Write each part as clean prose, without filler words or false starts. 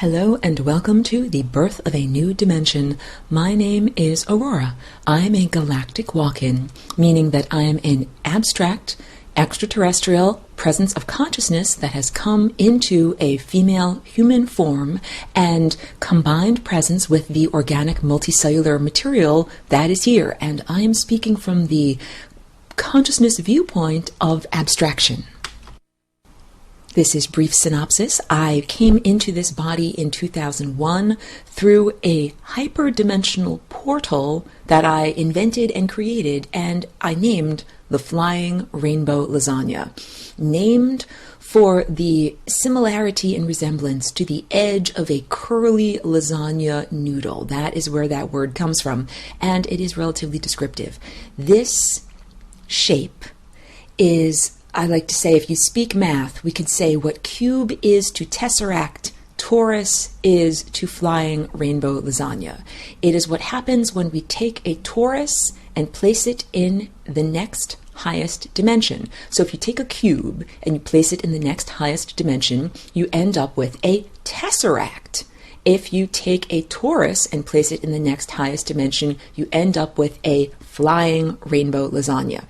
Hello and welcome to the birth of a new dimension. My name is Aurora. I'm a galactic walk-in, meaning that I am an abstract, extraterrestrial presence of consciousness that has come into a female human form and combined presence with the organic multicellular material that is here. And I am speaking from the consciousness viewpoint of abstraction. This is brief synopsis. I came into this body in 2001 through a hyperdimensional portal that I invented and created, and I named the Flying Rainbow Lasagna. Named for the similarity and resemblance to the edge of a curly lasagna noodle. That is where that word comes from, and it is relatively descriptive. This shape is, I like to say, if you speak math, we could say what cube is to tesseract, torus is to flying rainbow lasagna. It is what happens when we take a torus and place it in the next highest dimension. So if you take a cube and you place it in the next highest dimension, you end up with a tesseract. If you take a torus and place it in the next highest dimension, you end up with a flying rainbow lasagna.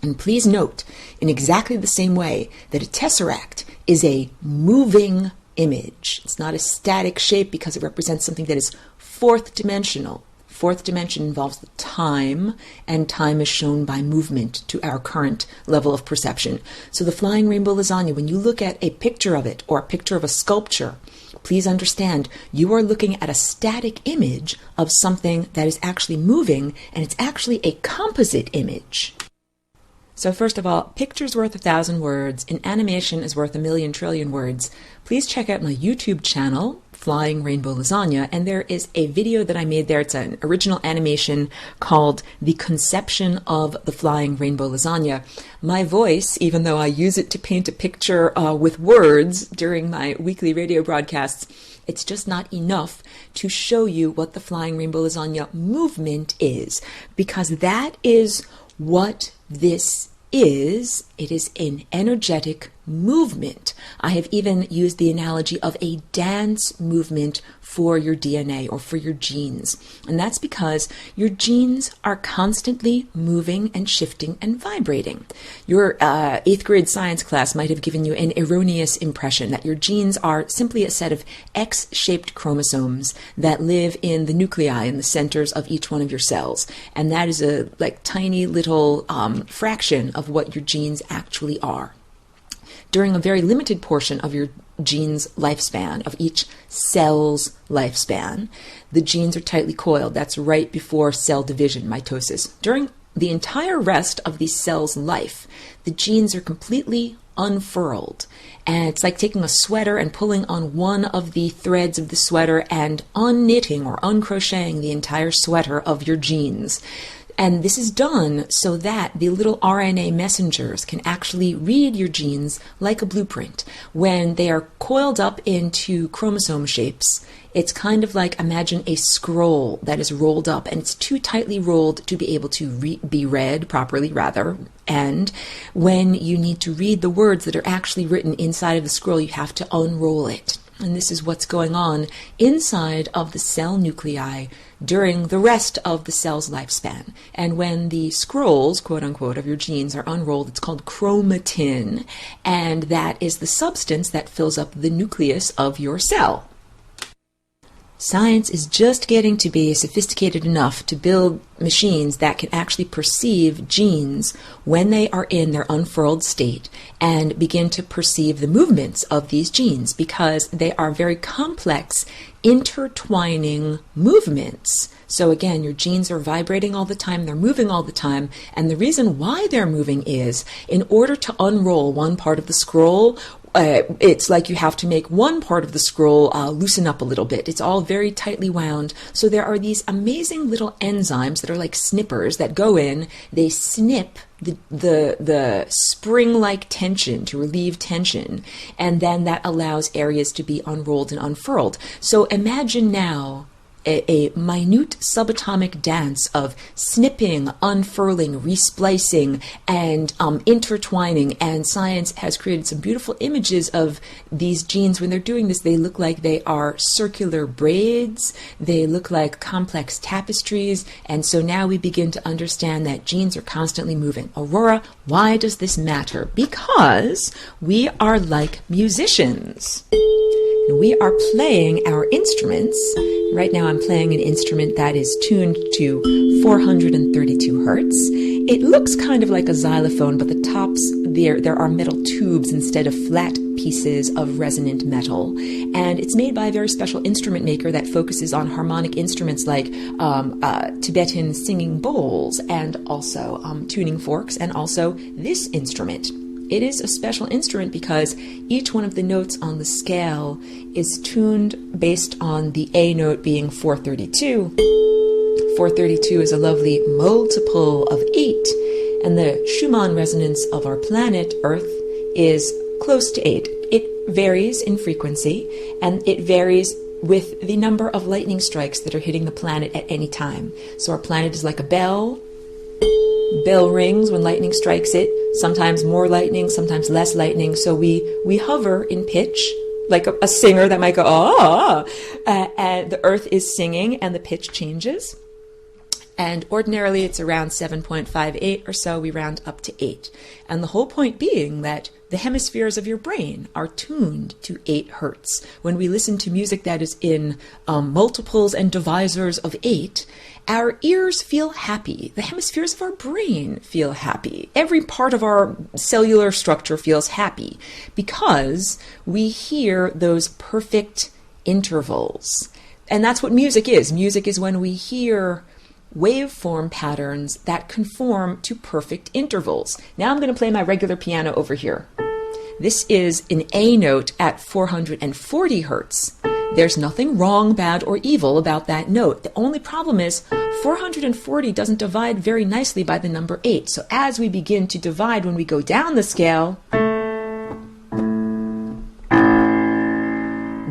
And please note, in exactly the same way that a tesseract is a moving image. It's not a static shape because it represents something that is fourth dimensional. Fourth dimension involves time, and time is shown by movement to our current level of perception. So the flying rainbow lasagna, when you look at a picture of it or a picture of a sculpture, please understand you are looking at a static image of something that is actually moving, and it's actually a composite image. So first of all, picture's worth 1,000 words, and animation is worth 1,000,000 trillion words. Please check out my YouTube channel, Flying Rainbow Lasagna, and there is a video that I made there. It's an original animation called The Conception of the Flying Rainbow Lasagna. My voice, even though I use it to paint a picture with words during my weekly radio broadcasts, it's just not enough to show you what the Flying Rainbow Lasagna movement is, because that is what this is. It is an energetic movement. I have even used the analogy of a dance movement for your DNA or for your genes. And that's because your genes are constantly moving and shifting and vibrating. Your 8th grade science class might have given you an erroneous impression that your genes are simply a set of X-shaped chromosomes that live in the nuclei in the centers of each one of your cells. And that is a tiny little fraction of what your genes actually are. During a very limited portion of your gene's lifespan, of each cell's lifespan, the genes are tightly coiled. That's right before cell division, mitosis. During the entire rest of the cell's life, the genes are completely unfurled. And it's like taking a sweater and pulling on one of the threads of the sweater and unknitting or uncrocheting the entire sweater of your genes. And this is done so that the little RNA messengers can actually read your genes like a blueprint. When they are coiled up into chromosome shapes, it's kind of like, imagine a scroll that is rolled up, and it's too tightly rolled to be able to be read properly, rather. And when you need to read the words that are actually written inside of the scroll, you have to unroll it. And this is what's going on inside of the cell nuclei during the rest of the cell's lifespan. And when the scrolls, quote unquote, of your genes are unrolled, it's called chromatin, and that is the substance that fills up the nucleus of your cell. Science is just getting to be sophisticated enough to build machines that can actually perceive genes when they are in their unfurled state and begin to perceive the movements of these genes, because they are very complex, intertwining movements. So again, your genes are vibrating all the time, they're moving all the time, and the reason why they're moving is in order to unroll one part of the scroll, it's like you have to make one part of the scroll loosen up a little bit. It's all very tightly wound. So there are these amazing little enzymes that are like snippers that go in. They snip the spring-like tension to relieve tension, and then that allows areas to be unrolled and unfurled. So imagine now a minute subatomic dance of snipping, unfurling, resplicing, and intertwining. And science has created some beautiful images of these genes. When they're doing this, they look like they are circular braids. They look like complex tapestries. And so now we begin to understand that genes are constantly moving. Aurora, why does this matter? Because we are like musicians. We are playing our instruments. Right now I'm playing an instrument that is tuned to 432 hertz. It looks kind of like a xylophone, but the tops, there are metal tubes instead of flat pieces of resonant metal. And it's made by a very special instrument maker that focuses on harmonic instruments like Tibetan singing bowls and also tuning forks, and also this instrument. It is a special instrument because each one of the notes on the scale is tuned based on the A note being 432. 432 is a lovely multiple of 8, and the Schumann resonance of our planet, Earth, is close to 8. It varies in frequency, and it varies with the number of lightning strikes that are hitting the planet at any time. So our planet is like a bell. Bell rings when lightning strikes it, sometimes more lightning, sometimes less lightning. So we hover in pitch, like a singer that might go, and the earth is singing and the pitch changes. And ordinarily it's around 7.58 or so. We round up to 8. And the whole point being that the hemispheres of your brain are tuned to 8 hertz. When we listen to music that is in multiples and divisors of 8, our ears feel happy. The hemispheres of our brain feel happy. Every part of our cellular structure feels happy because we hear those perfect intervals. And that's what music is. Music is when we hear waveform patterns that conform to perfect intervals. Now I'm going to play my regular piano over here. This is an A note at 440 hertz. There's nothing wrong, bad, or evil about that note. The only problem is 440 doesn't divide very nicely by the number 8. So as we begin to divide when we go down the scale,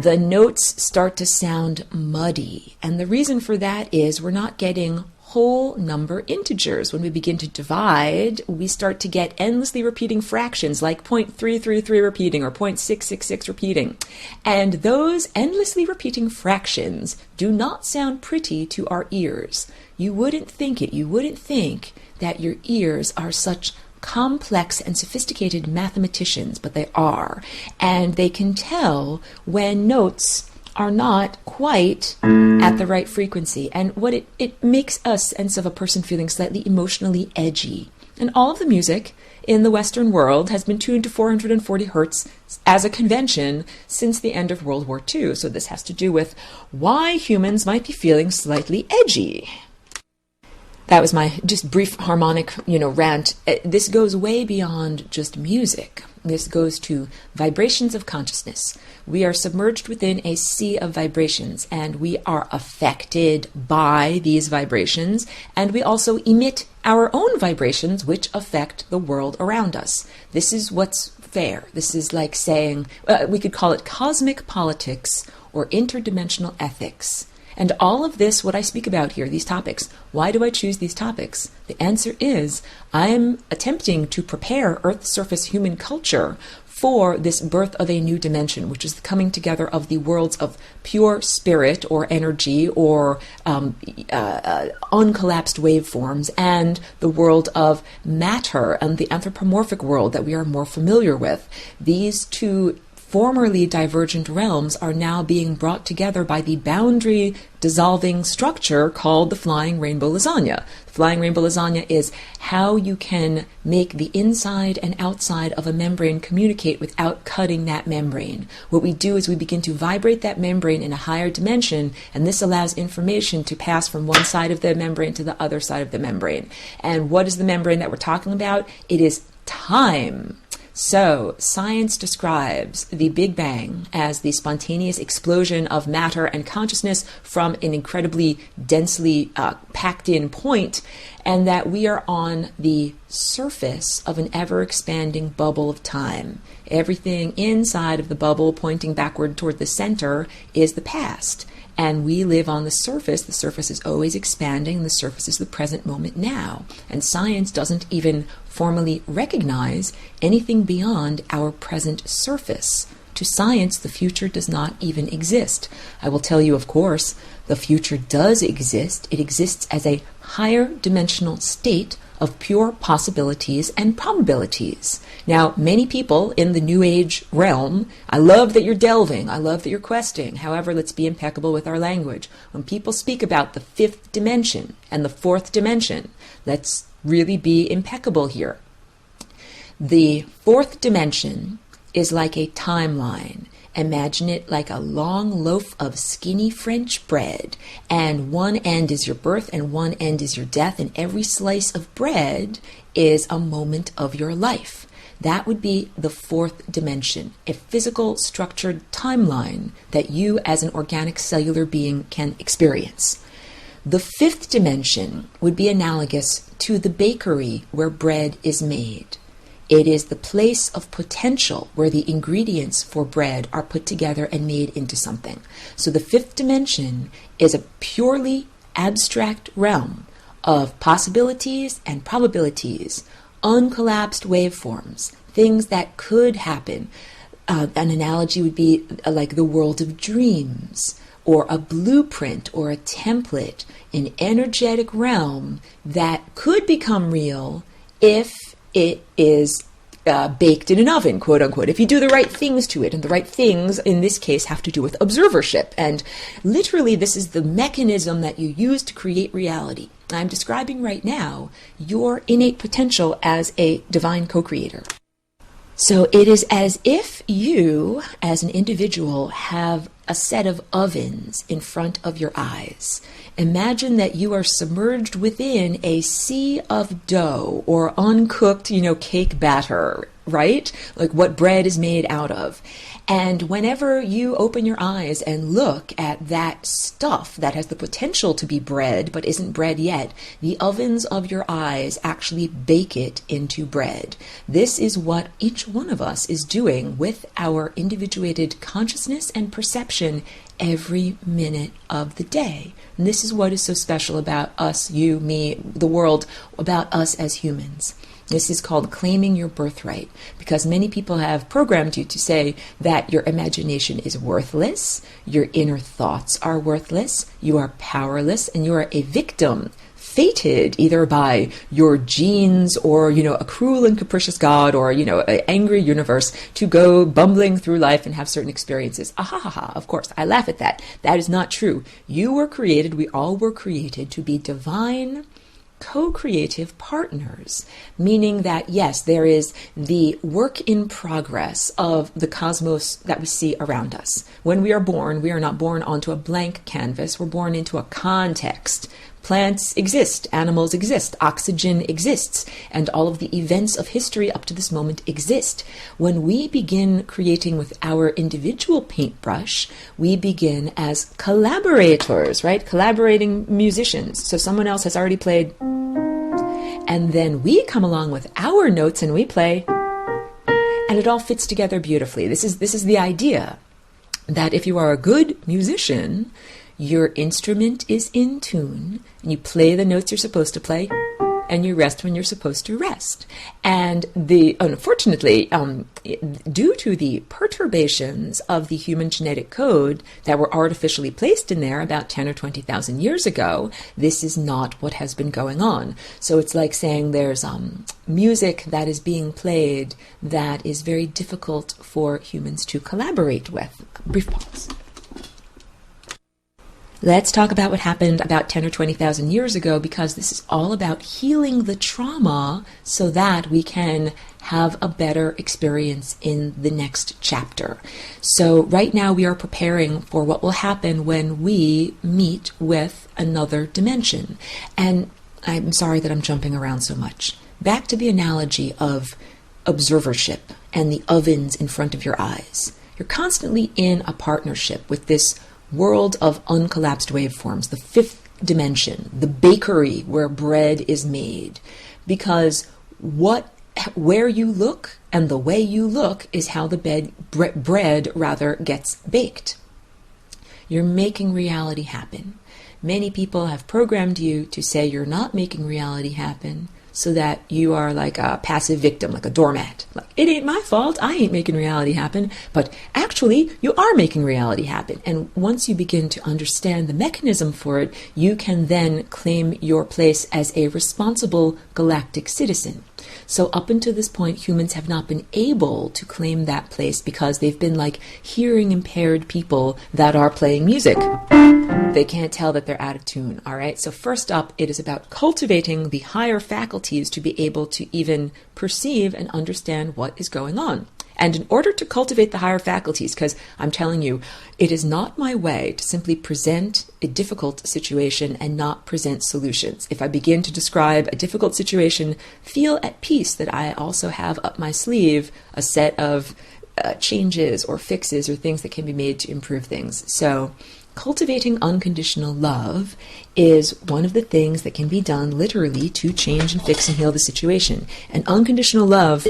the notes start to sound muddy. And the reason for that is we're not getting whole number integers. When we begin to divide, we start to get endlessly repeating fractions like 0.333 repeating or 0.666 repeating. And those endlessly repeating fractions do not sound pretty to our ears. You wouldn't think it. You wouldn't think that your ears are such complex and sophisticated mathematicians, but they are. And they can tell when notes are not quite at the right frequency. And what it makes a sense of a person feeling slightly emotionally edgy. And all of the music in the Western world has been tuned to 440 hertz as a convention since the end of World War II. So this has to do with why humans might be feeling slightly edgy. That was my just brief harmonic, rant. This goes way beyond just music. This goes to vibrations of consciousness. We are submerged within a sea of vibrations, and we are affected by these vibrations, and we also emit our own vibrations, which affect the world around us. This is what's fair. This is like saying, we could call it cosmic politics or interdimensional ethics. And all of this, what I speak about here, these topics, why do I choose these topics? The answer is I'm attempting to prepare Earth surface human culture for this birth of a new dimension, which is the coming together of the worlds of pure spirit or energy or uncollapsed waveforms and the world of matter and the anthropomorphic world that we are more familiar with. These two formerly divergent realms are now being brought together by the boundary dissolving structure called the flying rainbow lasagna. The flying rainbow lasagna is how you can make the inside and outside of a membrane communicate without cutting that membrane. What we do is we begin to vibrate that membrane in a higher dimension, and this allows information to pass from one side of the membrane to the other side of the membrane. And what is the membrane that we're talking about? It is time. So, science describes the Big Bang as the spontaneous explosion of matter and consciousness from an incredibly densely packed-in point, and that we are on the surface of an ever-expanding bubble of time. Everything inside of the bubble pointing backward toward the center is the past. And we live on the surface. The surface is always expanding. The surface is the present moment now. And science doesn't even formally recognize anything beyond our present surface. To science, the future does not even exist. I will tell you, of course, the future does exist. It exists as a higher dimensional state of pure possibilities and probabilities. Now, many people in the New Age realm, I love that you're delving, I love that you're questing. However, let's be impeccable with our language. When people speak about the fifth dimension and the fourth dimension, let's really be impeccable here. The fourth dimension is like a timeline. Imagine it like a long loaf of skinny French bread, and one end is your birth and one end is your death, and every slice of bread is a moment of your life. That would be the fourth dimension, a physical structured timeline that you as an organic cellular being can experience. The fifth dimension would be analogous to the bakery where bread is made. It is the place of potential where the ingredients for bread are put together and made into something. So the fifth dimension is a purely abstract realm of possibilities and probabilities, uncollapsed waveforms, things that could happen. An analogy would be like the world of dreams, or a blueprint or a template, an energetic realm that could become real if it is baked in an oven, quote unquote, if you do the right things to it. And the right things in this case have to do with observership. And literally, this is the mechanism that you use to create reality. I'm describing right now your innate potential as a divine co-creator. So it is as if you, as an individual, have a set of ovens in front of your eyes. Imagine that you are submerged within a sea of dough or uncooked, cake batter, right? Like what bread is made out of. And whenever you open your eyes and look at that stuff that has the potential to be bread but isn't bread yet, the ovens of your eyes actually bake it into bread. This is what each one of us is doing with our individuated consciousness and perception every minute of the day. And this is what is so special about us, you, me, the world, about us as humans. This is called claiming your birthright, because many people have programmed you to say that your imagination is worthless, your inner thoughts are worthless, you are powerless, and you are a victim, fated either by your genes or, a cruel and capricious God or, an angry universe to go bumbling through life and have certain experiences. Of course, I laugh at that. That is not true. You were created, we all were created to be divine, co-creative partners, meaning that yes, there is the work in progress of the cosmos that we see around us. When we are born, we are not born onto a blank canvas, we're born into a context. Plants exist, animals exist, oxygen exists, and all of the events of history up to this moment exist. When we begin creating with our individual paintbrush, we begin as collaborators, right? Collaborating musicians. So someone else has already played, and then we come along with our notes and we play, and it all fits together beautifully. This is the idea that if you are a good musician, your instrument is in tune, and you play the notes you're supposed to play, and you rest when you're supposed to rest. And unfortunately, due to the perturbations of the human genetic code that were artificially placed in there about 10 or 20,000 years ago, this is not what has been going on. So it's like saying there's music that is being played that is very difficult for humans to collaborate with. Brief pause. Let's talk about what happened about 10 or 20,000 years ago, because this is all about healing the trauma so that we can have a better experience in the next chapter. So right now we are preparing for what will happen when we meet with another dimension. And I'm sorry that I'm jumping around so much. Back to the analogy of observership and the ovens in front of your eyes. You're constantly in a partnership with this world of uncollapsed waveforms, the fifth dimension, the bakery where bread is made. Because where you look and the way you look is how the bread gets baked. You're making reality happen. Many people have programmed you to say you're not making reality happen, so that you are like a passive victim, like a doormat. Like, it ain't my fault, I ain't making reality happen. But actually, you are making reality happen. And once you begin to understand the mechanism for it, you can then claim your place as a responsible galactic citizen. So up until this point, humans have not been able to claim that place because they've been like hearing impaired people that are playing music. They can't tell that they're out of tune, all right? So first up, it is about cultivating the higher faculties to be able to even perceive and understand what is going on. And in order to cultivate the higher faculties, because I'm telling you, it is not my way to simply present a difficult situation and not present solutions. If I begin to describe a difficult situation, feel at peace that I also have up my sleeve a set of changes or fixes or things that can be made to improve things. So cultivating unconditional love is one of the things that can be done literally to change and fix and heal the situation. And unconditional love,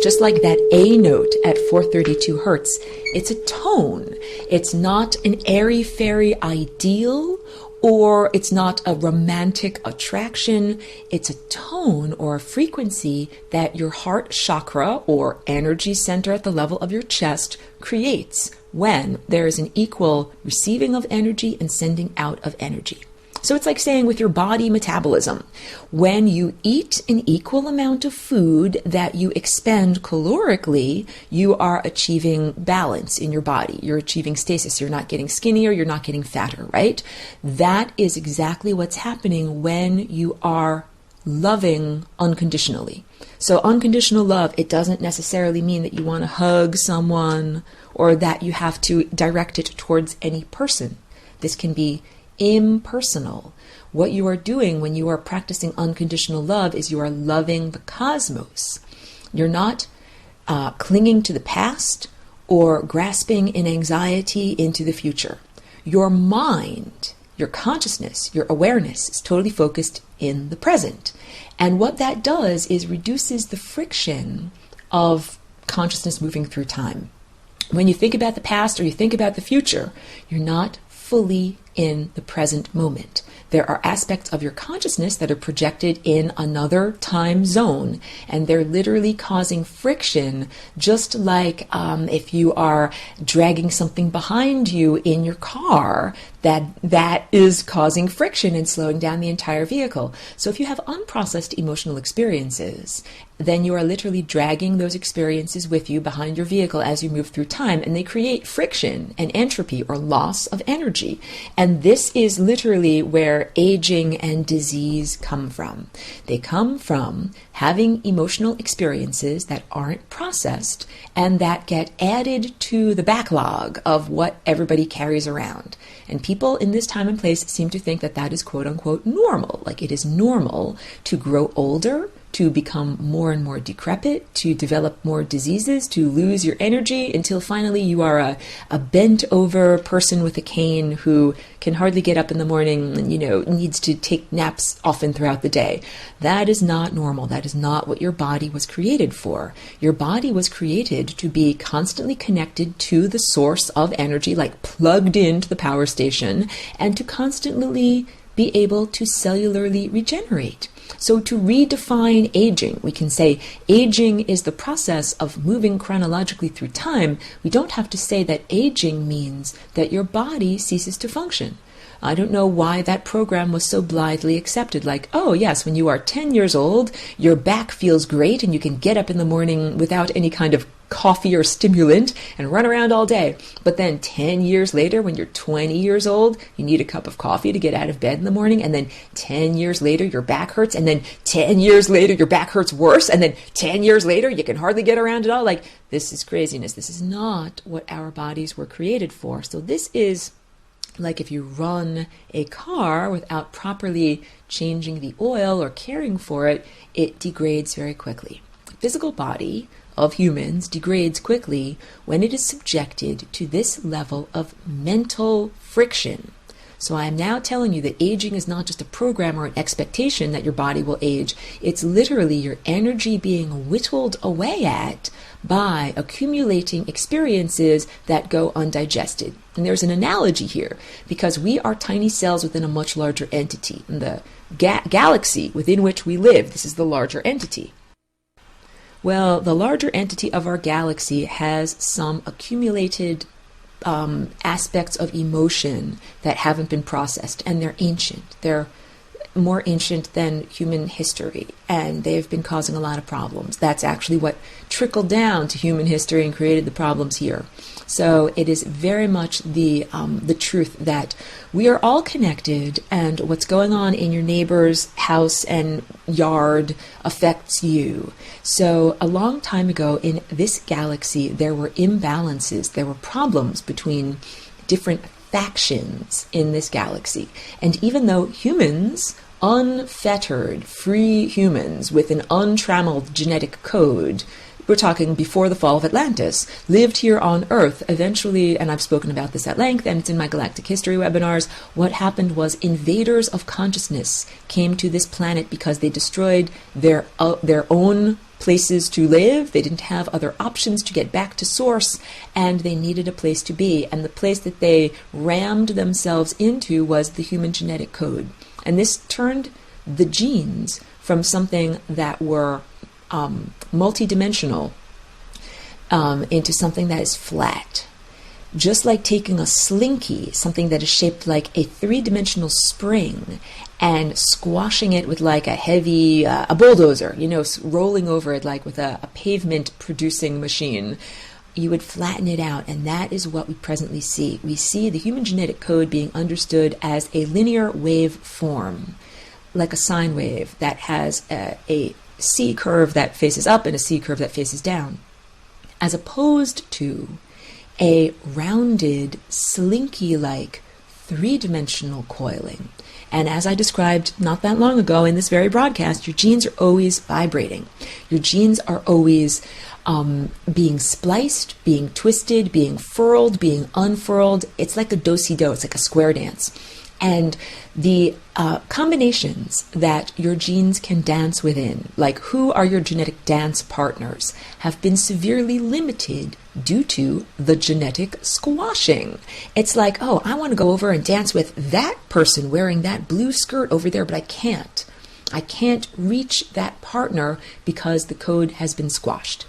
just like that A note at 432 hertz, it's a tone. It's not an airy-fairy ideal, or it's not a romantic attraction. It's a tone or a frequency that your heart chakra or energy center at the level of your chest creates when there is an equal receiving of energy and sending out of energy. So it's like saying with your body metabolism, when you eat an equal amount of food that you expend calorically, you are achieving balance in your body. You're achieving stasis. You're not getting skinnier. You're not getting fatter, right? That is exactly what's happening when you are loving unconditionally. So unconditional love, it doesn't necessarily mean that you want to hug someone or that you have to direct it towards any person. This can be impersonal. What you are doing when you are practicing unconditional love is you are loving the cosmos. You're not clinging to the past or grasping in anxiety into the future. Your mind, your consciousness, your awareness is totally focused in the present. And what that does is reduces the friction of consciousness moving through time. When you think about the past or you think about the future, you're not fully in the present moment. There are aspects of your consciousness that are projected in another time zone, and they're literally causing friction, just like if you are dragging something behind you in your car, that is causing friction and slowing down the entire vehicle. So if you have unprocessed emotional experiences, then you are literally dragging those experiences with you behind your vehicle as you move through time, and they create friction and entropy or loss of energy. And this is literally where aging and disease come from. They come from having emotional experiences that aren't processed and that get added to the backlog of what everybody carries around. And people in this time and place seem to think that that is quote unquote normal. Like it is normal to grow older, to become more and more decrepit, to develop more diseases, to lose your energy until finally you are a bent over person with a cane who can hardly get up in the morning and, needs to take naps often throughout the day. That is not normal. That is not what your body was created for. Your body was created to be constantly connected to the source of energy, like plugged into the power station, and to constantly be able to cellularly regenerate. So to redefine aging, we can say aging is the process of moving chronologically through time. We don't have to say that aging means that your body ceases to function. I don't know why that program was so blithely accepted. Like, oh yes, when you are 10 years old, your back feels great and you can get up in the morning without any kind of coffee or stimulant and run around all day. But then 10 years later, when you're 20 years old, you need a cup of coffee to get out of bed in the morning. And then 10 years later, your back hurts. And then 10 years later, your back hurts worse. And then 10 years later, you can hardly get around at all. Like, this is craziness. This is not what our bodies were created for. So this is like if you run a car without properly changing the oil or caring for it, it degrades very quickly. The physical body of humans degrades quickly when it is subjected to this level of mental friction. So I am now telling you that aging is not just a program or an expectation that your body will age. It's literally your energy being whittled away at by accumulating experiences that go undigested. And there's an analogy here, because we are tiny cells within a much larger entity. In the galaxy within which we live, this is the larger entity. Well, the larger entity of our galaxy has some accumulated aspects of emotion that haven't been processed, and they're ancient. They're more ancient than human history, and they've been causing a lot of problems. That's actually what trickled down to human history and created the problems here. So it is very much the truth that we are all connected, and what's going on in your neighbor's house and yard affects you. So a long time ago in this galaxy, there were imbalances, there were problems between different factions in this galaxy. And even though humans, unfettered, free humans with an untrammeled genetic code, we're talking before the fall of Atlantis, lived here on Earth. Eventually, and I've spoken about this at length, and it's in my Galactic History webinars, what happened was invaders of consciousness came to this planet because they destroyed their own places to live. They didn't have other options to get back to source, and they needed a place to be. And the place that they rammed themselves into was the human genetic code. And this turned the genes from something that were multidimensional into something that is flat. Just like taking a slinky, something that is shaped like a three-dimensional spring, and squashing it with like a heavy, a bulldozer, rolling over it like with a pavement-producing machine. You would flatten it out, and that is what we presently see. We see the human genetic code being understood as a linear wave form, like a sine wave that has a C curve that faces up and a C curve that faces down, as opposed to a rounded, slinky-like, three-dimensional coiling. And as I described not that long ago in this very broadcast, your genes are always vibrating. Your genes are always being spliced, being twisted, being furled, being unfurled. It's like a do-si-do. It's like a square dance. And the combinations that your genes can dance within, like who are your genetic dance partners, have been severely limited due to the genetic squashing. It's like, oh, I want to go over and dance with that person wearing that blue skirt over there, but I can't. I can't reach that partner because the code has been squashed.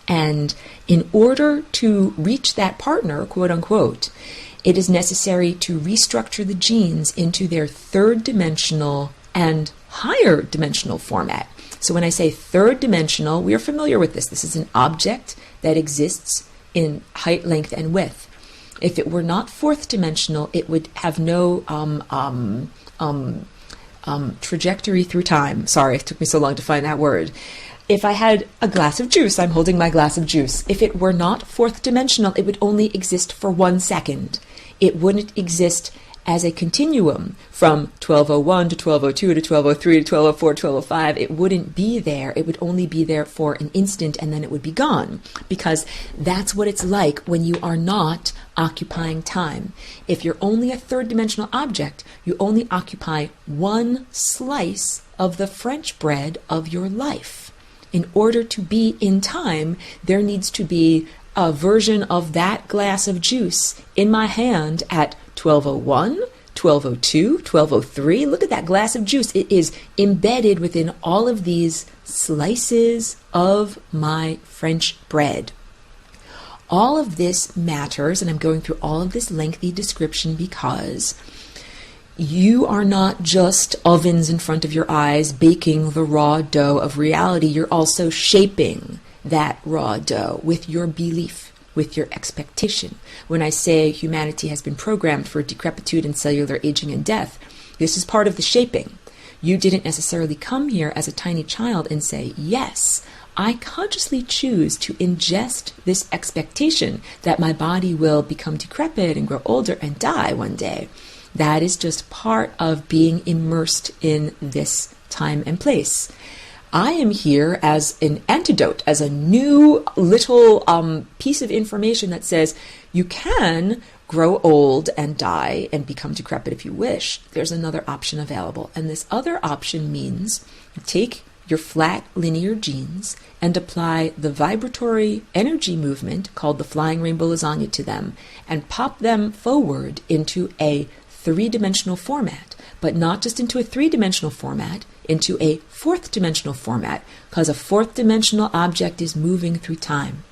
And in order to reach that partner, quote unquote, it is necessary to restructure the genes into their third dimensional and higher dimensional format. So when I say third dimensional, we are familiar with this. This is an object that exists in height, length, and width. If it were not fourth dimensional, it would have no trajectory through time. Sorry, it took me so long to find that word. If I had a glass of juice, I'm holding my glass of juice. If it were not fourth dimensional, it would only exist for 1 second. It wouldn't exist as a continuum from 1201 to 1202 to 1203 to 1204 to 1205. It wouldn't be there. It would only be there for an instant, and then it would be gone, because that's what it's like when you are not occupying time. If you're only a third dimensional object, you only occupy one slice of the French bread of your life. In order to be in time, there needs to be a version of that glass of juice in my hand at 1201, 1202, 1203. Look at that glass of juice. It is embedded within all of these slices of my French bread. All of this matters, and I'm going through all of this lengthy description because you are not just ovens in front of your eyes baking the raw dough of reality. You're also shaping that raw dough with your belief, with your expectation. When I say humanity has been programmed for decrepitude and cellular aging and death, this is part of the shaping. You didn't necessarily come here as a tiny child and say, yes, I consciously choose to ingest this expectation that my body will become decrepit and grow older and die one day. That is just part of being immersed in this time and place. I am here as an antidote, as a new little piece of information that says you can grow old and die and become decrepit if you wish, there's another option available. And this other option means you take your flat linear genes and apply the vibratory energy movement called the flying rainbow lasagna to them and pop them forward into a three-dimensional format, but not just into a three-dimensional format, into a fourth-dimensional format, because a fourth-dimensional object is moving through time.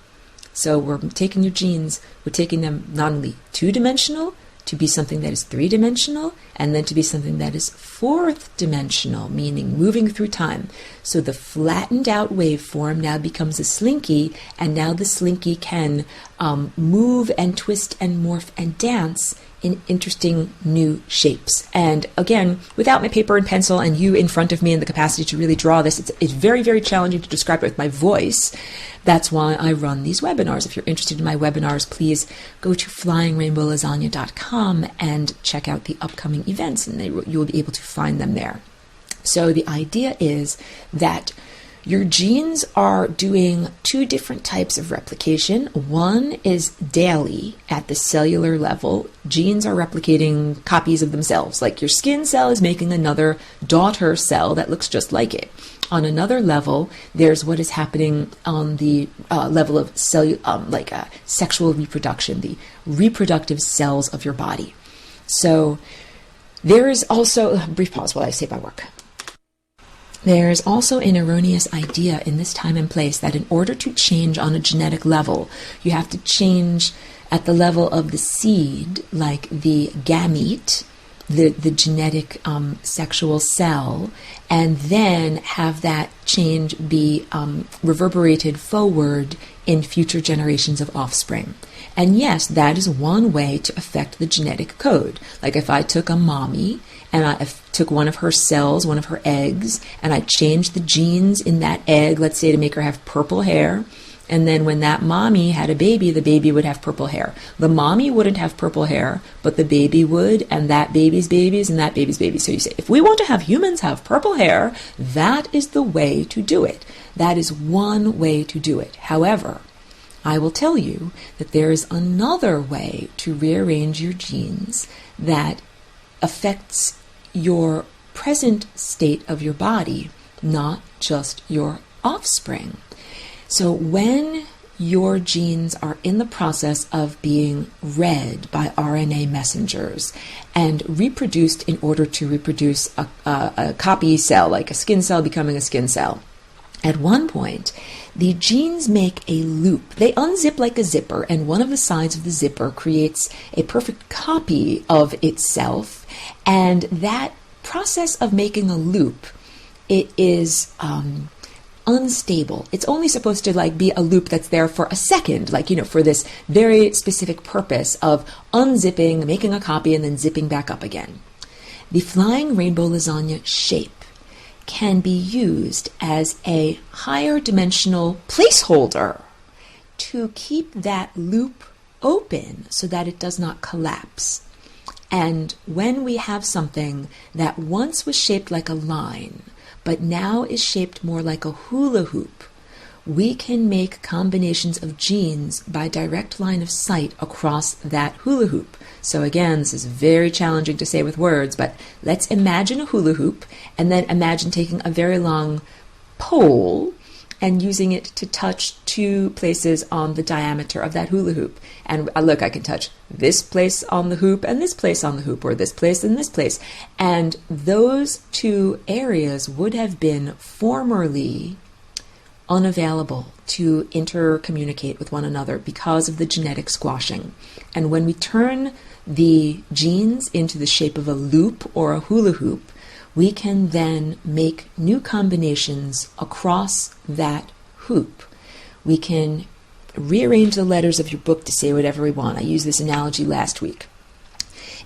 So we're taking your genes, we're taking them not only two-dimensional to be something that is three-dimensional, and then to be something that is fourth-dimensional, meaning moving through time. So the flattened out waveform now becomes a slinky, and now the slinky can move and twist and morph and dance in interesting new shapes. And again, without my paper and pencil and you in front of me and the capacity to really draw this, it's very, very challenging to describe it with my voice. That's why I run these webinars. If you're interested in my webinars, please go to flyingrainbowlasagna.com and check out the upcoming events, and you will be able to find them there. So the idea is that your genes are doing two different types of replication. One is daily at the cellular level. Genes are replicating copies of themselves. Like your skin cell is making another daughter cell that looks just like it. On another level, there's what is happening on the level of sexual reproduction, the reproductive cells of your body. So there is also, brief pause while I say my work. There is also an erroneous idea in this time and place that in order to change on a genetic level, you have to change at the level of the seed, like the gamete, the genetic sexual cell, and then have that change be reverberated forward in future generations of offspring. And yes, that is one way to affect the genetic code. Like if I took a mommy and I took one of her cells, one of her eggs, and I changed the genes in that egg, let's say to make her have purple hair, and then when that mommy had a baby, the baby would have purple hair. The mommy wouldn't have purple hair, but the baby would, and that baby's babies, and that baby's babies. So you say, if we want to have humans have purple hair, that is the way to do it. That is one way to do it. However, I will tell you that there is another way to rearrange your genes that affects your present state of your body, not just your offspring. So when your genes are in the process of being read by RNA messengers and reproduced in order to reproduce a copy cell, like a skin cell becoming a skin cell, at one point, the genes make a loop. They unzip like a zipper, and one of the sides of the zipper creates a perfect copy of itself. And that process of making a loop, it is unstable. It's only supposed to be a loop that's there for a second, for this very specific purpose of unzipping, making a copy, and then zipping back up again. The flying rainbow lasagna shape can be used as a higher dimensional placeholder to keep that loop open so that it does not collapse. And when we have something that once was shaped like a line, but now is shaped more like a hula hoop, we can make combinations of genes by direct line of sight across that hula hoop. So again, this is very challenging to say with words, but let's imagine a hula hoop, and then imagine taking a very long pole and using it to touch two places on the diameter of that hula hoop. And look, I can touch this place on the hoop and this place on the hoop, or this place and this place. And those two areas would have been formerly unavailable to intercommunicate with one another because of the genetic squashing. And when we turn the genes into the shape of a loop or a hula hoop, we can then make new combinations across that hoop. We can rearrange the letters of your book to say whatever we want. I used this analogy last week.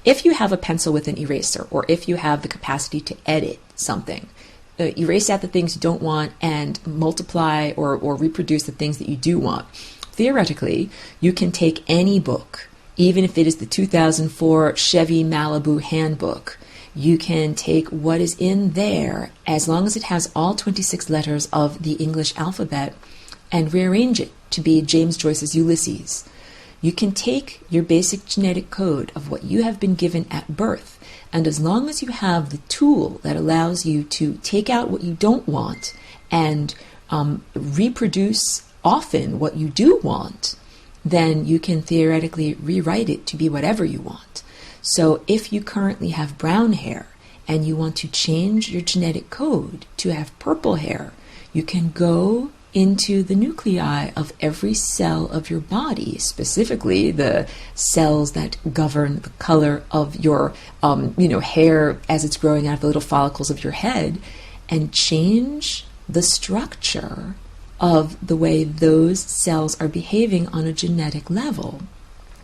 If you have a pencil with an eraser, or if you have the capacity to edit something, erase out the things you don't want and multiply or reproduce the things that you do want. Theoretically, you can take any book, even if it is the 2004 Chevy Malibu handbook. You can take what is in there, as long as it has all 26 letters of the English alphabet, and rearrange it to be James Joyce's Ulysses. You can take your basic genetic code of what you have been given at birth, and as long as you have the tool that allows you to take out what you don't want and reproduce often what you do want, then you can theoretically rewrite it to be whatever you want. So if you currently have brown hair and you want to change your genetic code to have purple hair, you can go into the nuclei of every cell of your body, specifically the cells that govern the color of your hair as it's growing out of the little follicles of your head, and change the structure of the way those cells are behaving on a genetic level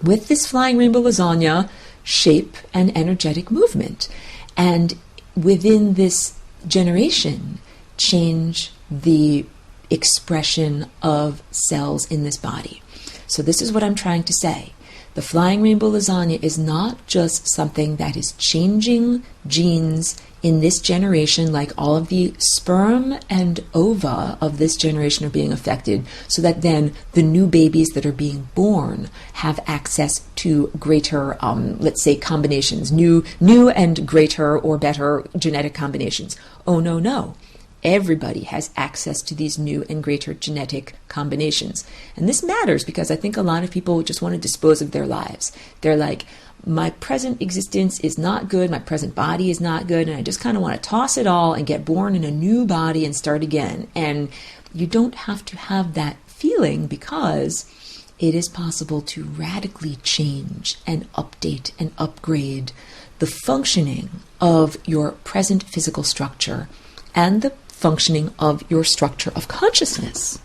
with this flying rainbow lasagna shape and energetic movement. And within this generation, change the expression of cells in this body. So this is what I'm trying to say. The flying rainbow lasagna is not just something that is changing genes in this generation, like all of the sperm and ova of this generation are being affected, so that then the new babies that are being born have access to greater, let's say, combinations, new and greater or better genetic combinations. Oh, no. Everybody has access to these new and greater genetic combinations. And this matters because I think a lot of people just want to dispose of their lives. They're like, my present existence is not good, my present body is not good, and I just kind of want to toss it all and get born in a new body and start again. And you don't have to have that feeling, because it is possible to radically change and update and upgrade the functioning of your present physical structure and the functioning of your structure of consciousness.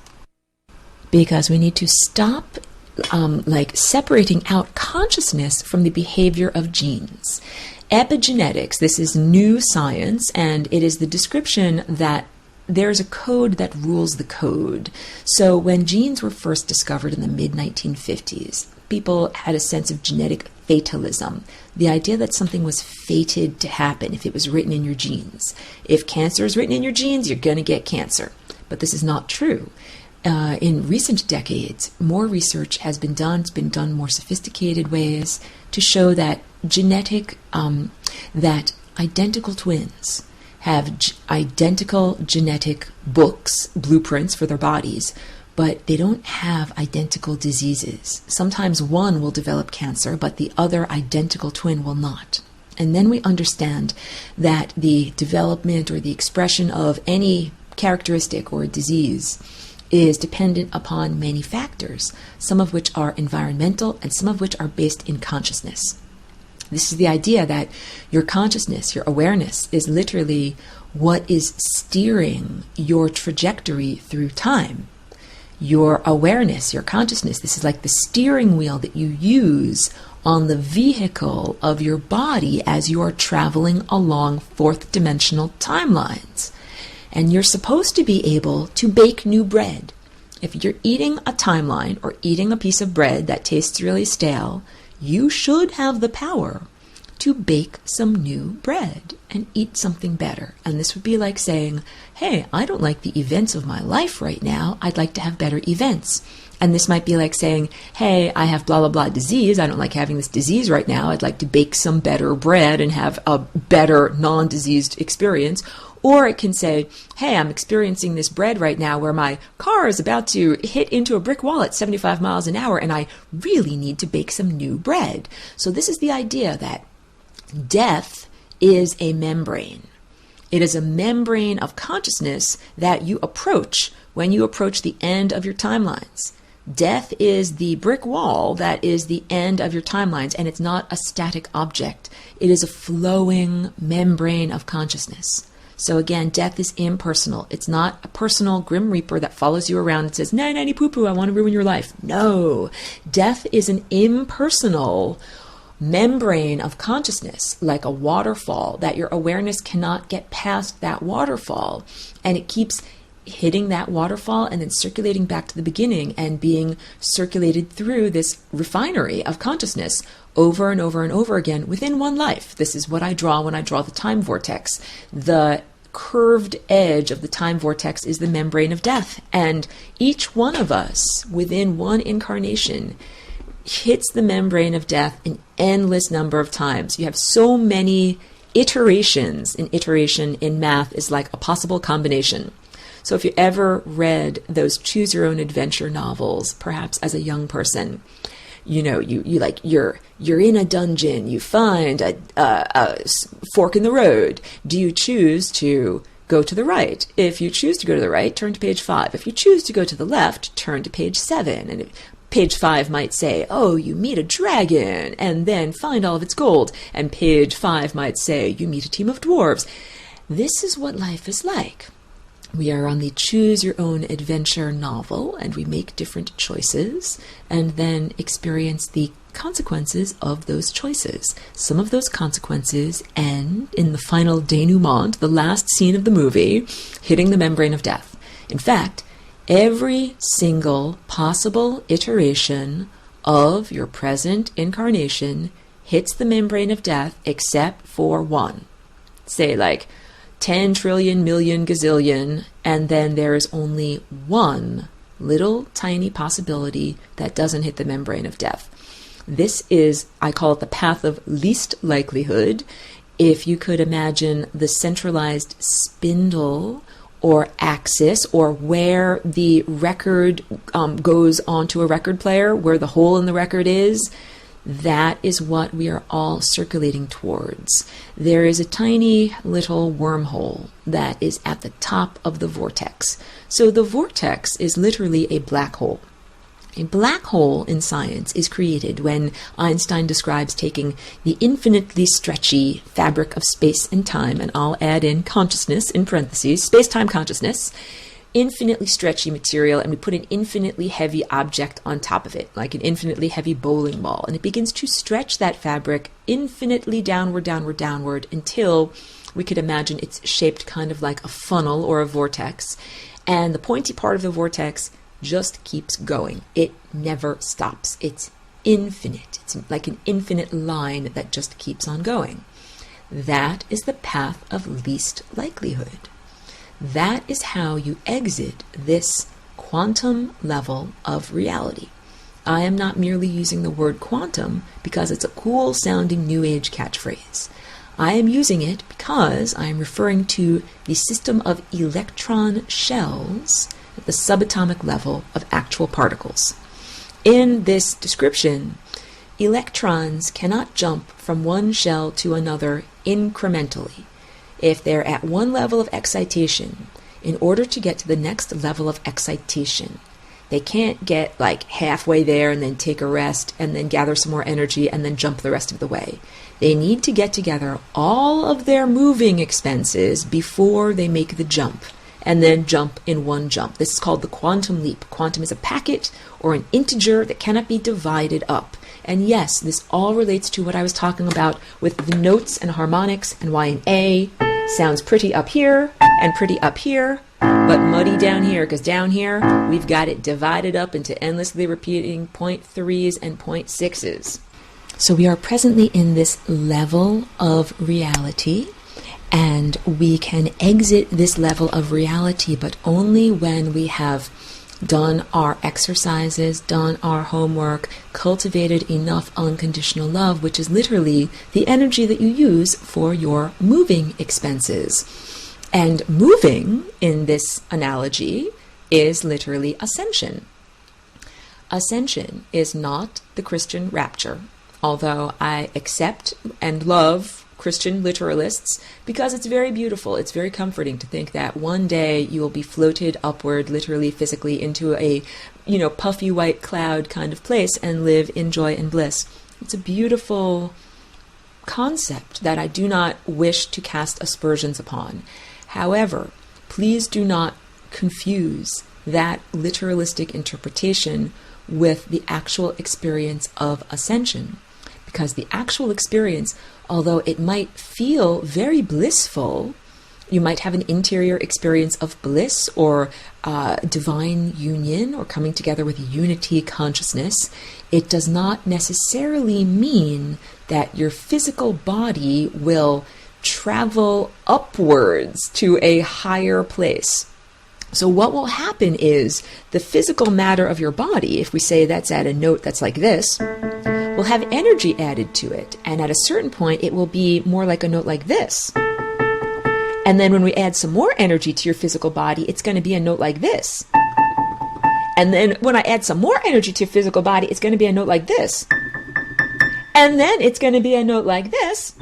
Because we need to stop separating out consciousness from the behavior of genes. Epigenetics, this is new science, and it is the description that there's a code that rules the code. So when genes were first discovered in the mid-1950s, people had a sense of genetic fatalism, the idea that something was fated to happen if it was written in your genes. If cancer is written in your genes, you're going to get cancer. But this is not true. In recent decades, more research has been done. It's been done more sophisticated ways to show that that identical twins have identical genetic blueprints for their bodies, but they don't have identical diseases. Sometimes one will develop cancer, but the other identical twin will not. And then we understand that the development or the expression of any characteristic or disease is dependent upon many factors, some of which are environmental and some of which are based in consciousness. This is the idea that your consciousness, your awareness, is literally what is steering your trajectory through time. Your awareness, your consciousness, this is like the steering wheel that you use on the vehicle of your body as you are traveling along fourth dimensional timelines. And you're supposed to be able to bake new bread. If you're eating a timeline or eating a piece of bread that tastes really stale, you should have the power to bake some new bread and eat something better. And this would be like saying, hey, I don't like the events of my life right now. I'd like to have better events. And this might be like saying, hey, I have blah, blah, blah disease. I don't like having this disease right now. I'd like to bake some better bread and have a better non-diseased experience. Or it can say, hey, I'm experiencing this bread right now where my car is about to hit into a brick wall at 75 miles an hour and I really need to bake some new bread. So this is the idea that death is a membrane. It is a membrane of consciousness that you approach when you approach the end of your timelines. Death is the brick wall that is the end of your timelines, and it's not a static object. It is a flowing membrane of consciousness. So again, death is impersonal. It's not a personal grim reaper that follows you around and says, nah, nanny poo-poo, I want to ruin your life. No, death is an impersonal membrane of consciousness, like a waterfall, that your awareness cannot get past that waterfall. And it keeps hitting that waterfall and then circulating back to the beginning and being circulated through this refinery of consciousness over and over and over again within one life. This is what I draw when I draw the time vortex. The curved edge of the time vortex is the membrane of death. And each one of us within one incarnation hits the membrane of death an endless number of times. You have so many iterations. An iteration in math is like a possible combination. So if you ever read those choose your own adventure novels, perhaps as a young person, you know, you're in a dungeon, you find a fork in the road. Do you choose to go to the right? If you choose to go to the right, turn to page 5. If you choose to go to the left, turn to page 7. And page 5 might say, oh, you meet a dragon and then find all of its gold. And page 5 might say, you meet a team of dwarves. This is what life is like. We are on the choose your own adventure novel, and we make different choices and then experience the consequences of those choices. Some of those consequences end in the final denouement, the last scene of the movie, hitting the membrane of death. In fact, every single possible iteration of your present incarnation hits the membrane of death except for one. Say like 10 trillion, million, gazillion, and then there is only one little tiny possibility that doesn't hit the membrane of death. This is, I call it the path of least likelihood. If you could imagine the centralized spindle or axis, or where the record goes onto a record player, where the hole in the record is, that is what we are all circulating towards. There is a tiny little wormhole that is at the top of the vortex. So the vortex is literally a black hole. A black hole in science is created when Einstein describes taking the infinitely stretchy fabric of space and time, and I'll add in consciousness in parentheses, space-time consciousness, infinitely stretchy material, and we put an infinitely heavy object on top of it, like an infinitely heavy bowling ball, and it begins to stretch that fabric infinitely downward, downward, downward, until we could imagine it's shaped kind of like a funnel or a vortex, and the pointy part of the vortex just keeps going. It never stops. It's infinite. It's like an infinite line that just keeps on going. That is the path of least likelihood. That is how you exit this quantum level of reality. I am not merely using the word quantum because it's a cool sounding new age catchphrase. I am using it because I am referring to the system of electron shells at the subatomic level of actual particles. In this description, electrons cannot jump from one shell to another incrementally. If they're at one level of excitation, in order to get to the next level of excitation, they can't get like halfway there and then take a rest and then gather some more energy and then jump the rest of the way. They need to get together all of their moving expenses before they make the jump, and then jump in one jump. This is called the quantum leap. Quantum is a packet or an integer that cannot be divided up. And yes, this all relates to what I was talking about with the notes and harmonics and why an A sounds pretty up here and pretty up here, but muddy down here, because down here we've got it divided up into endlessly repeating 0.3s and 0.6s. So we are presently in this level of reality, and we can exit this level of reality, but only when we have done our exercises, done our homework, cultivated enough unconditional love, which is literally the energy that you use for your moving expenses. And moving, in this analogy, is literally ascension. Ascension is not the Christian rapture, although I accept and love Christian literalists because it's very beautiful. It's very comforting to think that one day you will be floated upward, literally, physically, into a, puffy white cloud kind of place and live in joy and bliss. It's a beautiful concept that I do not wish to cast aspersions upon. However, please do not confuse that literalistic interpretation with the actual experience of ascension, because the actual experience, although it might feel very blissful, you might have an interior experience of bliss or divine union or coming together with unity consciousness. It does not necessarily mean that your physical body will travel upwards to a higher place. So what will happen is the physical matter of your body, if we say that's at a note that's like this, will have energy added to it. And at a certain point, it will be more like a note like this. And then when we add some more energy to your physical body, it's going to be a note like this. And then when I add some more energy to your physical body, it's going to be a note like this. And then it's going to be a note like this.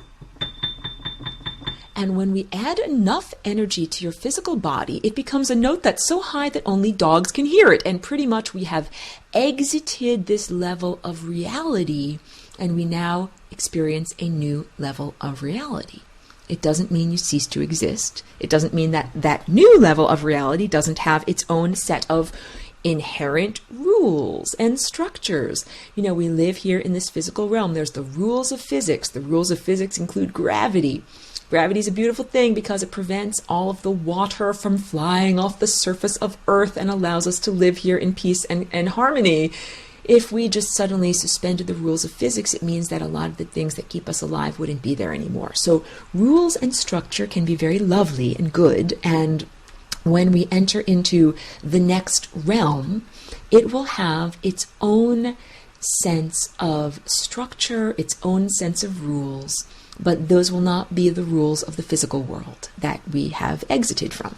And when we add enough energy to your physical body, it becomes a note that's so high that only dogs can hear it. And pretty much we have exited this level of reality, and we now experience a new level of reality. It doesn't mean you cease to exist. It doesn't mean that that new level of reality doesn't have its own set of inherent rules and structures. You know, we live here in this physical realm. There's the rules of physics. The rules of physics include gravity. Gravity is a beautiful thing because it prevents all of the water from flying off the surface of Earth and allows us to live here in peace and harmony. If we just suddenly suspended the rules of physics, it means that a lot of the things that keep us alive wouldn't be there anymore. So rules and structure can be very lovely and good, and when we enter into the next realm, it will have its own sense of structure, its own sense of rules, but those will not be the rules of the physical world that we have exited from.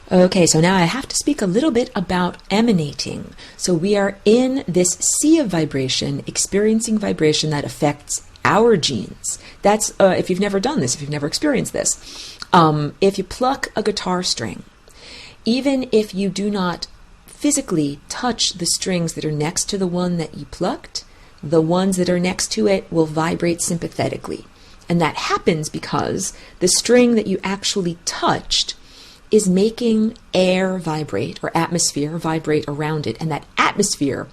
Okay, so now I have to speak a little bit about emanating. So we are in this sea of vibration, experiencing vibration that affects our genes. That's, if you've never done this, if you've never experienced this. If you pluck a guitar string, even if you do not physically touch the strings that are next to the one that you plucked, the ones that are next to it will vibrate sympathetically. And that happens because the string that you actually touched is making air vibrate, or atmosphere vibrate around it, and that atmosphere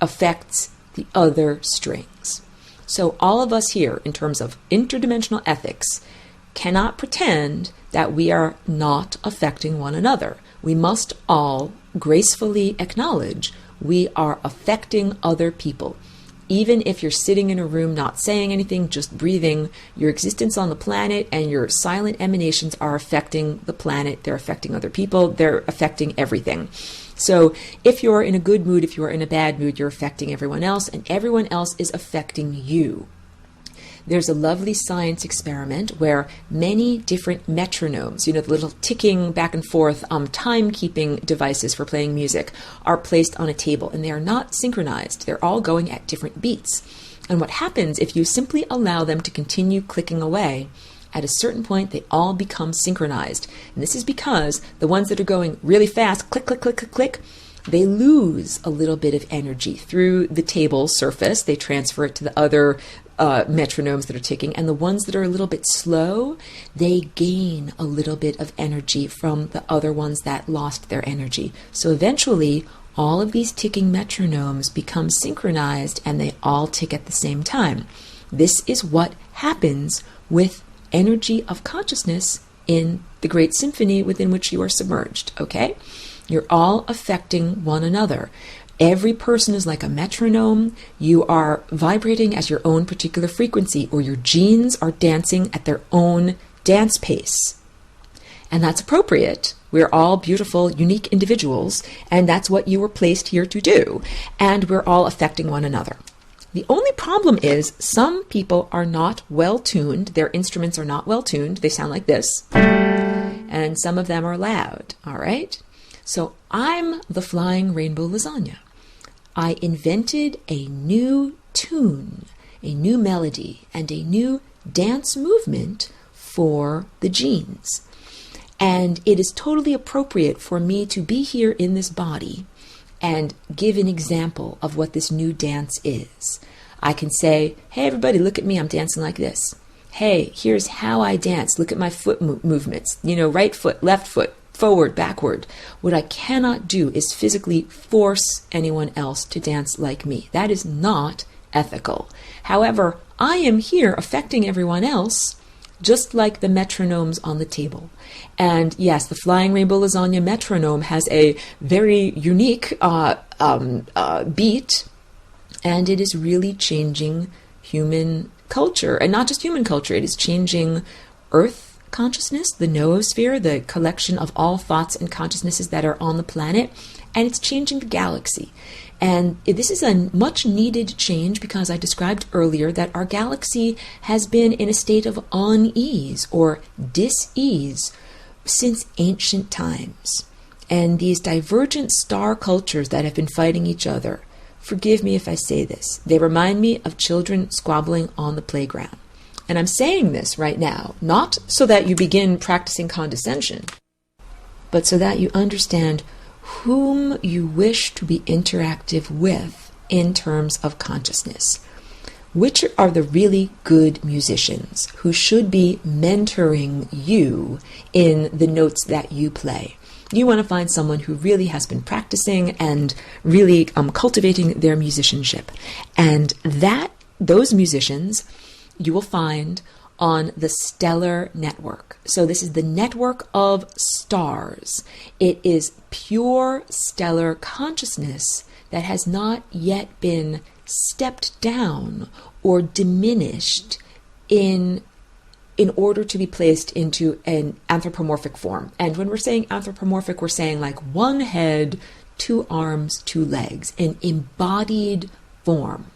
affects the other strings. So all of us here, in terms of interdimensional ethics, cannot pretend that we are not affecting one another. We must all gracefully acknowledge we are affecting other people. Even if you're sitting in a room not saying anything, just breathing, your existence on the planet and your silent emanations are affecting the planet, they're affecting other people, they're affecting everything. So if you're in a good mood, if you're in a bad mood, you're affecting everyone else, and everyone else is affecting you. There's a lovely science experiment where many different metronomes, you know, the little ticking back and forth timekeeping devices for playing music, are placed on a table, and they are not synchronized. They're all going at different beats. And what happens if you simply allow them to continue clicking away, at a certain point they all become synchronized. And this is because the ones that are going really fast, click, click, click, click, click, they lose a little bit of energy through the table surface. They transfer it to the other metronomes that are ticking, and the ones that are a little bit slow, they gain a little bit of energy from the other ones that lost their energy. So eventually, all of these ticking metronomes become synchronized, and they all tick at the same time. This is what happens with energy of consciousness in the great symphony within which you are submerged, okay? You're all affecting one another. Every person is like a metronome. You are vibrating at your own particular frequency, or your genes are dancing at their own dance pace. And that's appropriate. We're all beautiful, unique individuals, and that's what you were placed here to do. And we're all affecting one another. The only problem is some people are not well tuned. Their instruments are not well tuned. They sound like this. And some of them are loud, all right? So I'm the flying rainbow lasagna. I invented a new tune, a new melody, and a new dance movement for the genes. And it is totally appropriate for me to be here in this body and give an example of what this new dance is. I can say, hey, everybody, look at me. I'm dancing like this. Hey, here's how I dance. Look at my foot movements. You know, right foot, left foot, forward, backward. What I cannot do is physically force anyone else to dance like me. That is not ethical. However, I am here affecting everyone else, just like the metronomes on the table. And yes, the Flying Rainbow Lasagna metronome has a very unique beat, and it is really changing human culture. And not just human culture, it is changing Earth consciousness, the noosphere, the collection of all thoughts and consciousnesses that are on the planet, and it's changing the galaxy. And this is a much needed change because I described earlier that our galaxy has been in a state of unease or dis-ease since ancient times. And these divergent star cultures that have been fighting each other, forgive me if I say this, they remind me of children squabbling on the playground. And I'm saying this right now, not so that you begin practicing condescension, but so that you understand whom you wish to be interactive with in terms of consciousness. Which are the really good musicians who should be mentoring you in the notes that you play? You want to find someone who really has been practicing and really cultivating their musicianship. And those musicians you will find on the stellar network. So this is the network of stars. It is pure stellar consciousness that has not yet been stepped down or diminished in order to be placed into an anthropomorphic form. And when we're saying anthropomorphic, we're saying like one head, 2 arms, 2 legs, an embodied form.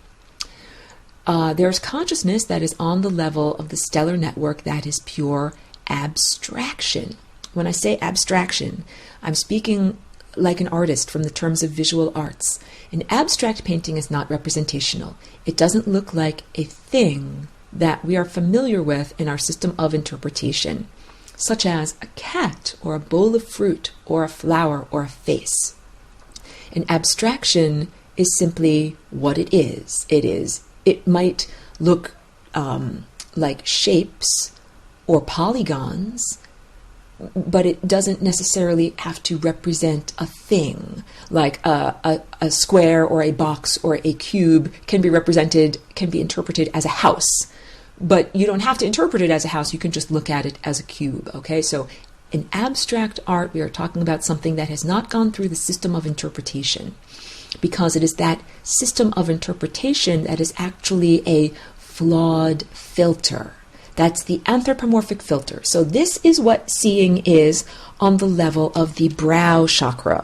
There's consciousness that is on the level of the stellar network that is pure abstraction. When I say abstraction, I'm speaking like an artist from the terms of visual arts. An abstract painting is not representational. It doesn't look like a thing that we are familiar with in our system of interpretation, such as a cat or a bowl of fruit or a flower or a face. An abstraction is simply what it is. It might look like shapes or polygons, but it doesn't necessarily have to represent a thing. Like a square or a box or a cube can be interpreted as a house. But you don't have to interpret it as a house. You can just look at it as a cube, okay? So in abstract art, we are talking about something that has not gone through the system of interpretation, because it is that system of interpretation that is actually a flawed filter. That's the anthropomorphic filter. So this is what seeing is on the level of the brow chakra,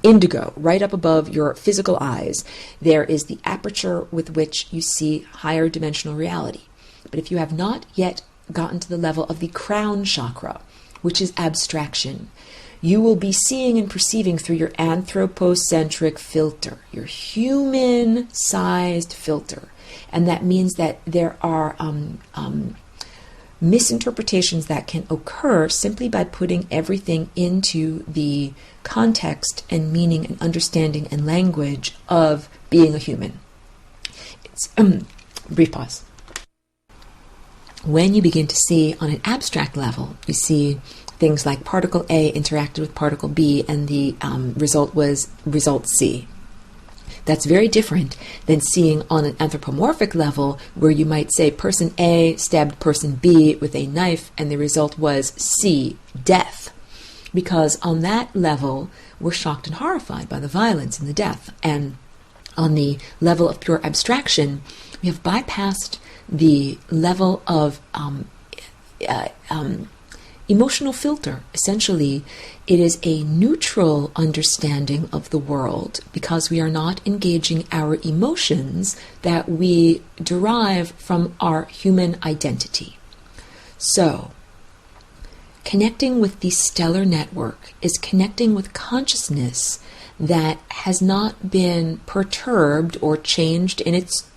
indigo, right up above your physical eyes. There is the aperture with which you see higher dimensional reality. But if you have not yet gotten to the level of the crown chakra, which is abstraction, you will be seeing and perceiving through your anthropocentric filter, your human-sized filter. And that means that there are misinterpretations that can occur simply by putting everything into the context and meaning and understanding and language of being a human. It's brief pause. When you begin to see on an abstract level, you see things like particle A interacted with particle B and the result was result C. That's very different than seeing on an anthropomorphic level where you might say person A stabbed person B with a knife and the result was C, death. Because on that level, we're shocked and horrified by the violence and the death. And on the level of pure abstraction, we have bypassed the level of emotional filter. Essentially, it is a neutral understanding of the world because we are not engaging our emotions that we derive from our human identity. So, connecting with the stellar network is connecting with consciousness that has not been perturbed or changed in its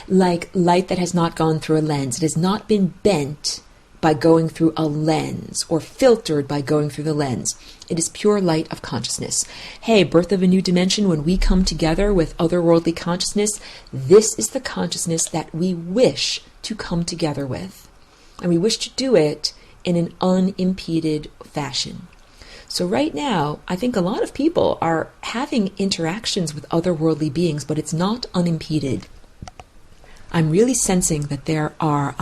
like light that has not gone through a lens. It has not been bent by going through a lens or filtered by going through the lens. It is pure light of consciousness. Hey, birth of a new dimension, when we come together with otherworldly consciousness, this is the consciousness that we wish to come together with. And we wish to do it in an unimpeded fashion. So right now, I think a lot of people are having interactions with otherworldly beings, but it's not unimpeded. I'm really sensing that there are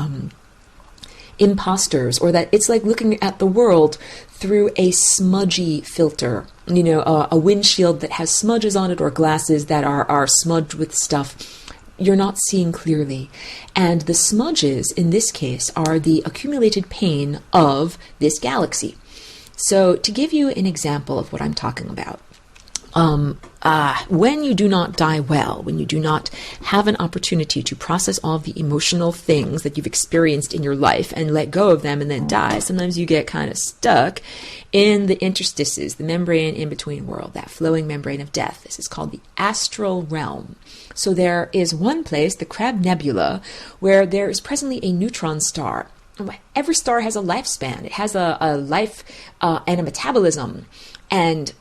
imposters, or that it's like looking at the world through a smudgy filter. A windshield that has smudges on it or glasses that are smudged with stuff. you're not seeing clearly. And the smudges in this case are the accumulated pain of this galaxy. So to give you an example of what I'm talking about, when you do not die well, when you do not have an opportunity to process all of the emotional things that you've experienced in your life and let go of them and then die, sometimes you get kind of stuck in the interstices, the membrane in between world, that flowing membrane of death. This is called the astral realm. So there is one place, the Crab Nebula, where there is presently a neutron star. Every star has a lifespan. It has a life and a metabolism. And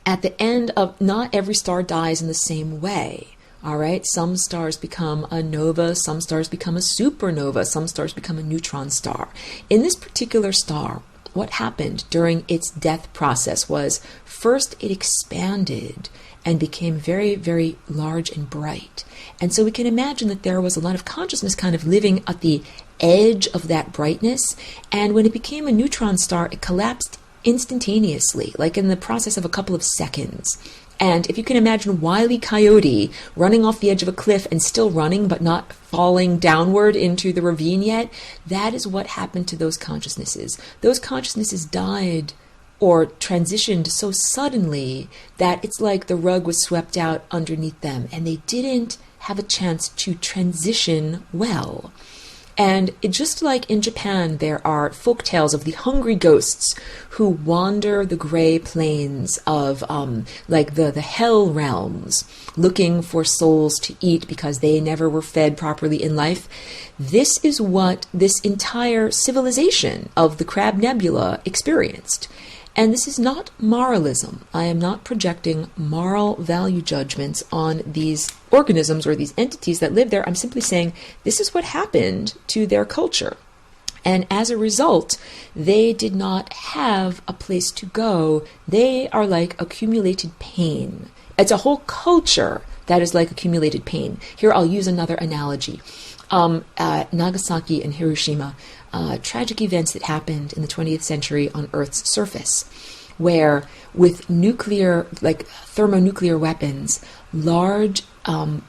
at the end of, not every star dies in the same way. All right. Some stars become a nova. Some stars become a supernova. Some stars become a neutron star. In this particular star, what happened during its death process was first it expanded and became very, very large and bright. And so we can imagine that there was a lot of consciousness kind of living at the edge of that brightness. And when it became a neutron star, it collapsed instantaneously, like in the process of a couple of seconds. And if you can imagine Wile E. Coyote running off the edge of a cliff and still running but not falling downward into the ravine yet, that is what happened to those consciousnesses. Those consciousnesses died or transitioned so suddenly that it's like the rug was swept out underneath them and they didn't have a chance to transition well. And just like in Japan, there are folk tales of the hungry ghosts who wander the gray plains of like the hell realms, looking for souls to eat because they never were fed properly in life. This is what this entire civilization of the Crab Nebula experienced. And this is not moralism. I am not projecting moral value judgments on these organisms or these entities that live there. I'm simply saying this is what happened to their culture. And as a result, they did not have a place to go. They are like accumulated pain. It's a whole culture that is like accumulated pain. Here, I'll use another analogy. Nagasaki and Hiroshima, tragic events that happened in the 20th century on Earth's surface, where with nuclear, like thermonuclear weapons, large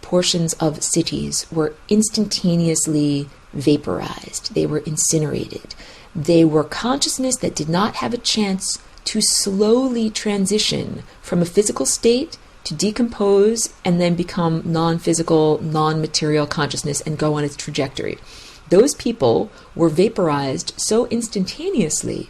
portions of cities were instantaneously vaporized. They were incinerated. They were consciousness that did not have a chance to slowly transition from a physical state to decompose and then become non-physical, non-material consciousness and go on its trajectory. Those people were vaporized so instantaneously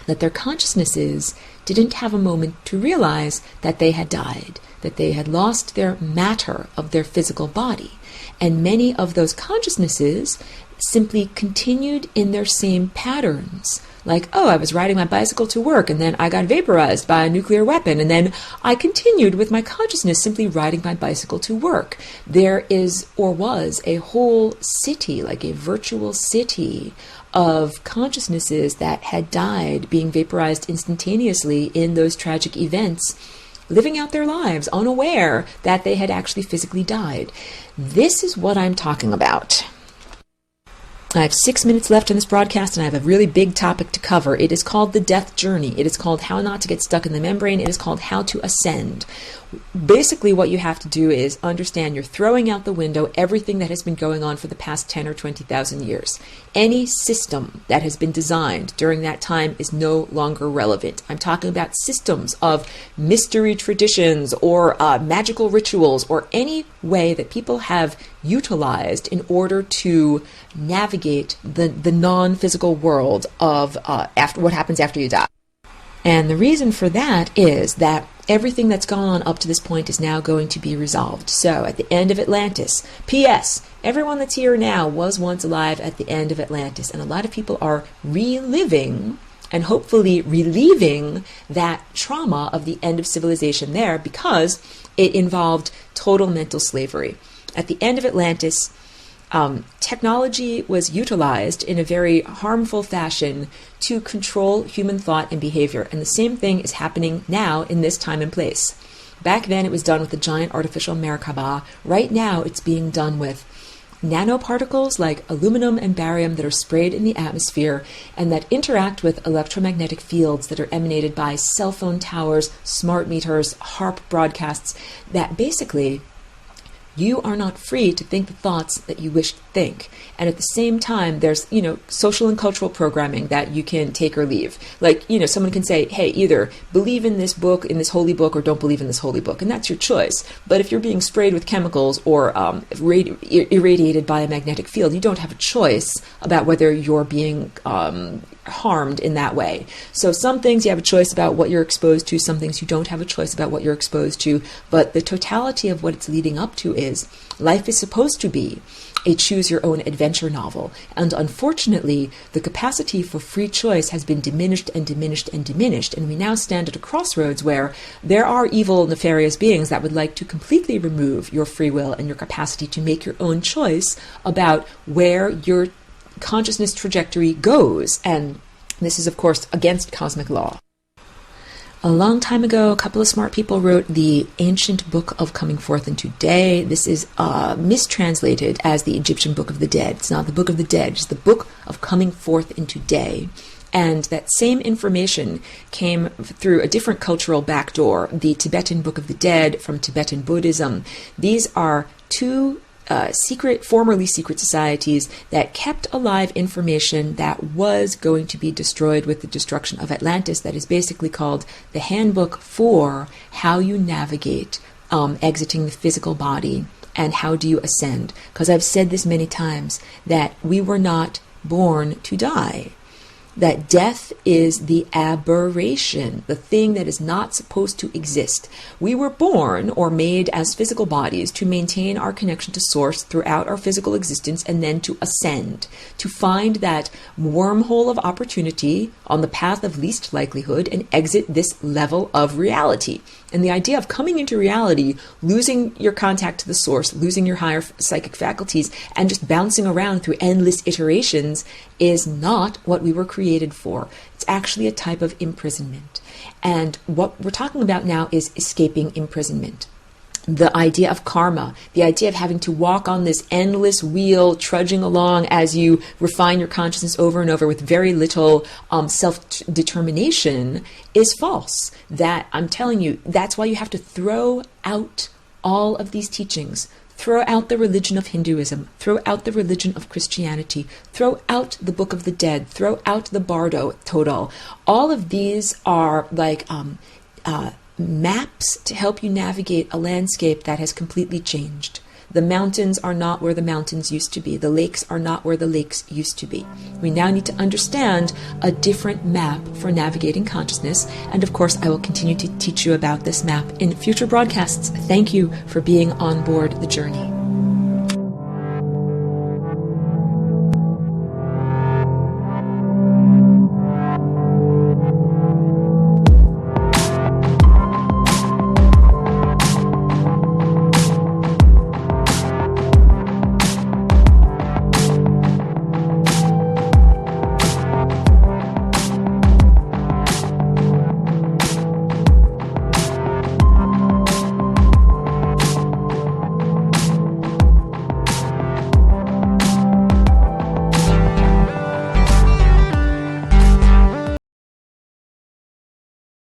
that their consciousnesses didn't have a moment to realize that they had died, that they had lost their matter of their physical body. And many of those consciousnesses simply continued in their same patterns. Like, oh, I was riding my bicycle to work and then I got vaporized by a nuclear weapon and then I continued with my consciousness simply riding my bicycle to work. There is or was a whole city, like a virtual city of consciousnesses that had died, being vaporized instantaneously in those tragic events, living out their lives unaware that they had actually physically died. This is what I'm talking about. I have 6 minutes left in this broadcast and I have a really big topic to cover. It is called the death journey. It is called how not to get stuck in the membrane. It is called how to ascend. Basically, what you have to do is understand you're throwing out the window everything that has been going on for the past 10 or 20,000 years. Any system that has been designed during that time is no longer relevant. I'm talking about systems of mystery traditions or magical rituals or any way that people have utilized in order to navigate the non-physical world of after what happens after you die. And the reason for that is that everything that's gone on up to this point is now going to be resolved. So at the end of Atlantis, P.S., everyone that's here now was once alive at the end of Atlantis. And a lot of people are reliving and hopefully relieving that trauma of the end of civilization there because it involved total mental slavery. At the end of Atlantis, technology was utilized in a very harmful fashion to control human thought and behavior. And the same thing is happening now in this time and place. Back then it was done with a giant artificial Merkaba. Right now it's being done with nanoparticles like aluminum and barium that are sprayed in the atmosphere and that interact with electromagnetic fields that are emanated by cell phone towers, smart meters, HARP broadcasts that basically You are not free to think the thoughts that you wish to think. And at the same time, there's, social and cultural programming that you can take or leave. Like, someone can say, hey, either believe in this book, in this holy book, or don't believe in this holy book. And that's your choice. But if you're being sprayed with chemicals or irradiated by a magnetic field, you don't have a choice about whether you're being harmed in that way. So some things you have a choice about what you're exposed to, some things you don't have a choice about what you're exposed to, but the totality of what it's leading up to is life is supposed to be a choose-your-own adventure novel. And unfortunately, the capacity for free choice has been diminished and diminished and diminished. And we now stand at a crossroads where there are evil, nefarious beings that would like to completely remove your free will and your capacity to make your own choice about where your consciousness trajectory goes. And this is, of course, against cosmic law. A long time ago, a couple of smart people wrote the ancient book of coming forth into day. This is mistranslated as the Egyptian book of the dead. It's not the book of the dead, it's the book of coming forth into day. And that same information came through a different cultural backdoor, the Book of the Dead from Tibetan Buddhism. These are two formerly secret societies that kept alive information that was going to be destroyed with the destruction of Atlantis, that is basically called the Handbook for How You Navigate Exiting the Physical Body and How Do You Ascend. Because I've said this many times, that we were not born to die. That death is the aberration, the thing that is not supposed to exist. We were born or made as physical bodies to maintain our connection to Source throughout our physical existence and then to ascend, to find that wormhole of opportunity on the path of least likelihood and exit this level of reality. And the idea of coming into reality, losing your contact to the Source, losing your higher psychic faculties, and just bouncing around through endless iterations is not what we were created for. It's actually a type of imprisonment. And what we're talking about now is escaping imprisonment. The idea of karma, the idea of having to walk on this endless wheel, trudging along as you refine your consciousness over and over with very little self-determination, is false. That, I'm telling you, that's why you have to throw out all of these teachings. Throw out the religion of Hinduism, throw out the religion of Christianity, throw out the Book of the Dead, throw out the Bardo Total. All of these are like maps to help you navigate a landscape that has completely changed. The mountains are not where the mountains used to be. The lakes are not where the lakes used to be. We now need to understand a different map for navigating consciousness. And of course, I will continue to teach you about this map in future broadcasts. Thank you for being on board the journey.